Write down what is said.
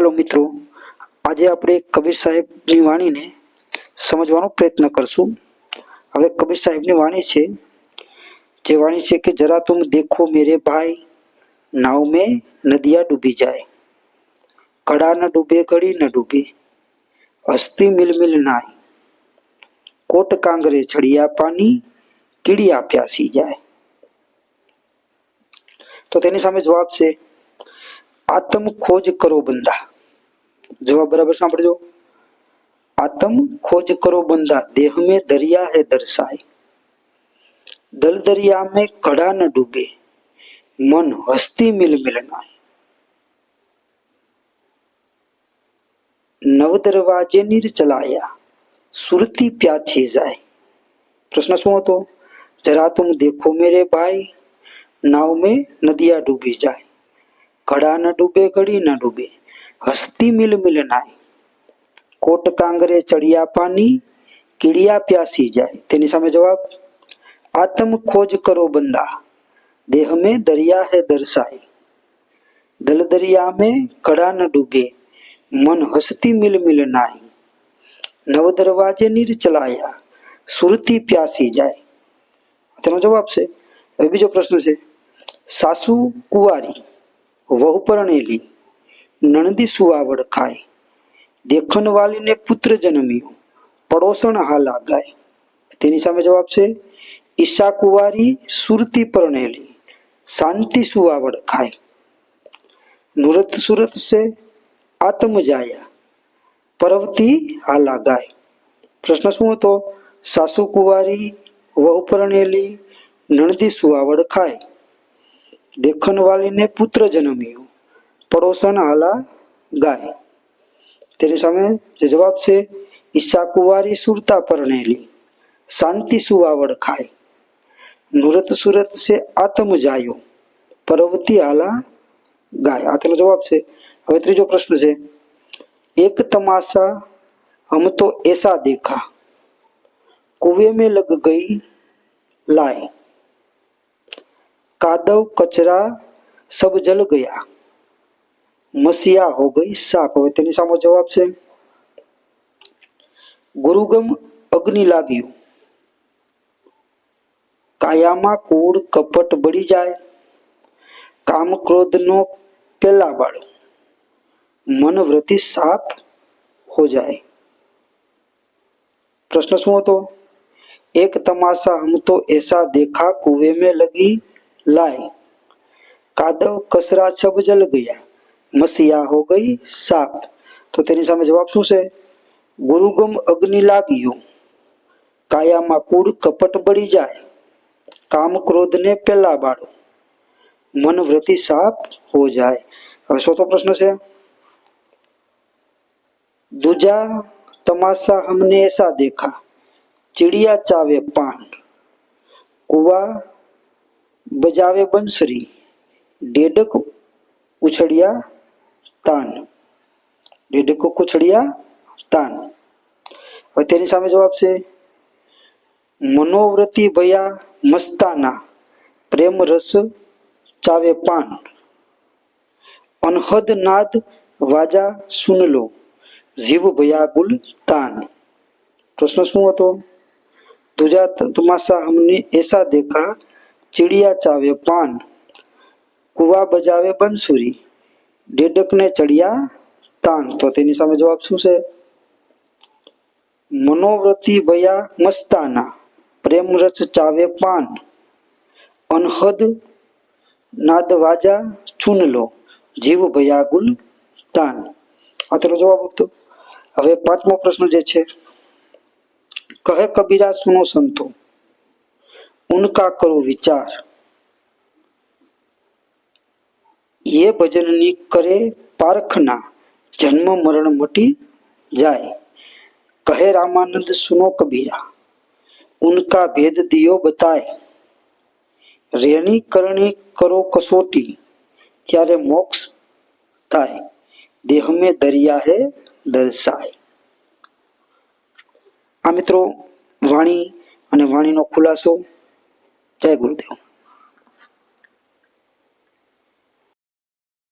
હાલો મિત્રો, આજે આપણે કબીર સાહેબની વાણીને સમજવાનો પ્રયત્ન કરશું। હવે કબીર સાહેબની વાણી છે, જે વાણી છે કે જરા તુમ દેખો મેરે ભાઈ, નાવ में नदियाँ डूबी जाए, घड़ा न डूबे घड़ी न डूबे, हस्ती मिल मिल नाय, कोट कांगरे छड़िया पानी, કીડિયા પ્યાસી જાય। તો તેની સામે જવાબ છે આત્મ ખોજ કરો બંદા। જવાબ બરાબર સાંભળજો। आत्म खोज करो बंदा, देह में दरिया है दरसाए, दल दरिया में घड़ा न डूबे, मन हस्ती मिल मिल नाय, नव दरवाजे नीर चलाया, सुरती प्याची जाए। प्रश्न શું હતો? जरा तुम देखो मेरे भाई, नाव में नदियाँ डूबी जाए, घड़ा न डूबे घड़ी न डूबे, हस्ती मिल मिल नाय, कोट कांगरे चढ़िया पानी, કીડિયા પ્યાસી જાય। તેની સામે જવાબ आत्म खोज करो बंदा, देह में दरिया है दरसाए, दल दरिया में घड़ा न डूबे, मन हस्ती मिल मिल नाय, नव दरवाजे नीर चलाया, सुरती प्यासी जाए। તેનો જવાબ છે। હવે બીજો પ્રશ્ન છે સાસુ કુંવારી, વહુ પરણેલી, નણદી સુવાવડ ખાય, દેખન વાલીને પુત્ર જન્મ્યો, પડોસણ હાલા ગાય। તેની સામે જવાબ છે ઈશા કુંવારી, સુરતી પરણેલી, શાંતિ સુવાવડ ખાય, નુરત સુરત સે આત્મ જાયા, પરવતી હાલા ગાય। પ્રશ્ન શું હતો? સાસુ કુંવારી, વહુ પરણેલી, નણદી સુવાવડ ખાય, દેખન વાલીને પુત્ર જન્મ્યો, પડોસણ હાલા ગાય। તેની સામે જે જવાબ છે ઈશા કુંવારી, સુરતા પરણેલી, શાંતિ સુવાવડ ખાય, નુરત સુરત સે આત્મ જાયો, પરવતી હાલા ગાય। આ તેનો જવાબ છે। હવે ત્રીજો પ્રશ્ન છે एक तमाशा हम तो ऐसा देखा, कुएं में लग गई लाए, कादव कचरा सब जल गया, मसिया हो गई साफ। હવે તેની સામે જવાબ છે ગુરુગમ અગ્નિ લાગ્યું, કાયામાં કૂડ કપટ બળી જાય, કામ ક્રોધનો પેલા બાળો, मन वृत्ति साफ हो जाए। प्रश्न શું હતો? एक तमाशा हम तो ऐसा देखा, कुएं में लगी लाए, कादव कचरा सब जल गया, मसिया हो गई साफ। तो તેની સામે જવાબ શું છે? ગુરુગમ અગ્નિ લાગ્યું, કાયામાં કૂડ કપટ બળી જાય, કામ ક્રોધને પેલા બાળો, મન વૃત્તિ સાફ हो जाए। હવે ચોથો પ્રશ્ન છે दूजा तमाशा हमने ऐसा देखा, चिड़िया चावे पान, कुआ बजावे बंसरी, डेडक उछड़िया तान, डेडक उछड़िया तान। હવે તેની સામે જવાબ છે मनोवृत्ति भया मस्ताना, प्रेम रस चावे पान, अनहद नाद वाजा सुन लो, जीव भयागुल तान। प्रश्न શું હતો? दूजा तमाशा हमने ऐसा देखा, चिड़िया चावे पान, कुआ बजावे बंसुरी, डेडक ने चढ़िया तान। तो તેની સામે જવાબ શું છે? मनोवृत्ति भया मस्ताना, प्रेम रस चावे पान, अनहद नाद वाजा छून लो, जीव भयागुल तान। આ તેનો જવાબ હતો। હવે પાંચમો પ્રશ્ન જે છે કહે કબીરા સુનો સંતો, उनका करो विचार, ये भजननी करे पारखना, जन्म मरण मटी जाए। कहे रामानंद सुनो कबीरा, उनका भेद दियो बताए, रेणी करणी करो कसोटी, त्यारे मोक्ष थाय, देह में दरिया है दर्शाए। आ मित्रों वाणी अने वाणीनो खुलासो। जय गुरुदेव।